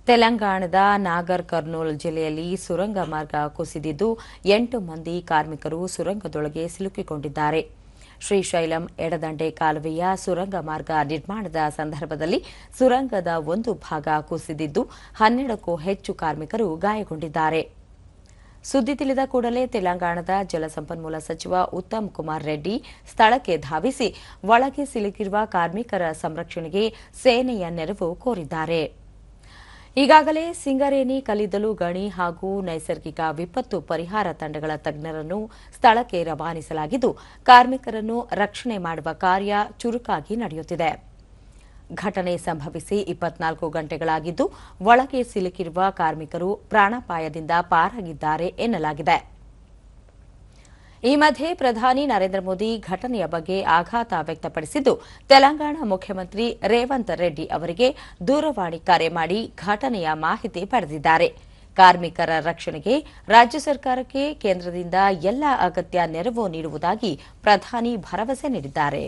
ತೆಲಂಗಾಣದ ನಾಗರ್ ಕರ್ನೂಲ್ ಜಿಲ್ಲೆಯಲ್ಲಿ ಸುರಂಗ ಮಾರ್ಗ ಕುಸಿದಿದ್ದು 8 ಮಂದಿ ಕಾರ್ಮಿಕರು ಸುರಂಗದೊಳಗೆ ಸಿಲುಕಿಕೊಂಡಿದ್ದಾರೆ. ಶ್ರೀಶೈಲಂ ಎಡದಂಡೆ ಕಾಲುವೆಯ ಸುರಂಗ ಮಾರ್ಗ ನಿರ್ಮಾಣದ ಸಂದರ್ಭದಲ್ಲಿ ಸುರಂಗದ ಒಂದು ಭಾಗ ಕುಸಿದಿದ್ದು 12ಕ್ಕೂ ಹೆಚ್ಚು ಕಾರ್ಮಿಕರು ಗಾಯಗೊಂಡಿದ್ದಾರೆ. ಸುದ್ದಿ ತಿಳಿದ ಕೂಡಲೇ ತೆಲಂಗಾಣದ ಜಲಸಂಪನ್ಮೂಲ ಸಚಿವ ಉತ್ತಮ್ ಕುಮಾರ್ ರೆಡ್ಡಿ ಸ್ಥಳಕ್ಕೆ ಧಾವಿಸಿ ಒಳಗೆ ಸಿಲುಕಿರುವ ಕಾರ್ಮಿಕರ ಸಂರಕ್ಷಣೆಗೆ ಸೇನೆಯ ನೆರವು ಕೋರಿದ್ದಾರೆ. ಈಗಾಗಲೇ ಸಿಂಗರೇಣಿ, ಕಲ್ಲಿದ್ದಲು ಗಣಿ ಹಾಗೂ ನೈಸರ್ಗಿಕ ವಿಪತ್ತು ಪರಿಹಾರ ತಂಡಗಳ ತಜ್ಞರನ್ನು ಸ್ಥಳಕ್ಕೆ ರವಾನಿಸಲಾಗಿದ್ದು, ಕಾರ್ಮಿಕರನ್ನು ರಕ್ಷಣೆ ಮಾಡುವ ಕಾರ್ಯ ಚುರುಕಾಗಿ ನಡೆಯುತ್ತಿದೆ. ಘಟನೆ ಸಂಭವಿಸಿ 24 ಗಂಟೆಗಳಾಗಿದ್ದು, ಒಳಗೆ ಸಿಲುಕಿರುವ ಕಾರ್ಮಿಕರು ಪ್ರಾಣಾಪಾಯದಿಂದ ಪಾರಾಗಿದ್ದಾರೆ ಎನ್ನಲಾಗಿದೆ. ಈ ಮಧ್ಯೆ ಪ್ರಧಾನಿ ನರೇಂದ್ರ ಮೋದಿ ಘಟನೆಯ ಬಗ್ಗೆ ಆಘಾತ ವ್ಯಕ್ತಪಡಿಸಿದ್ದು, ತೆಲಂಗಾಣ ಮುಖ್ಯಮಂತ್ರಿ ರೇವಂತ್ ರೆಡ್ಡಿ ಅವರಿಗೆ ದೂರವಾಣಿ ಕರೆ ಮಾಡಿ ಘಟನೆಯ ಮಾಹಿತಿ ಪಡೆದಿದ್ದಾರೆ. ಕಾರ್ಮಿಕರ ರಕ್ಷಣೆಗೆ ರಾಜ್ಯ ಸರ್ಕಾರಕ್ಕೆ ಕೇಂದ್ರದಿಂದ ಎಲ್ಲ ಅಗತ್ಯ ನೆರವು ನೀಡುವುದಾಗಿ ಪ್ರಧಾನಿ ಭರವಸೆ ನೀಡಿದ್ದಾರೆ.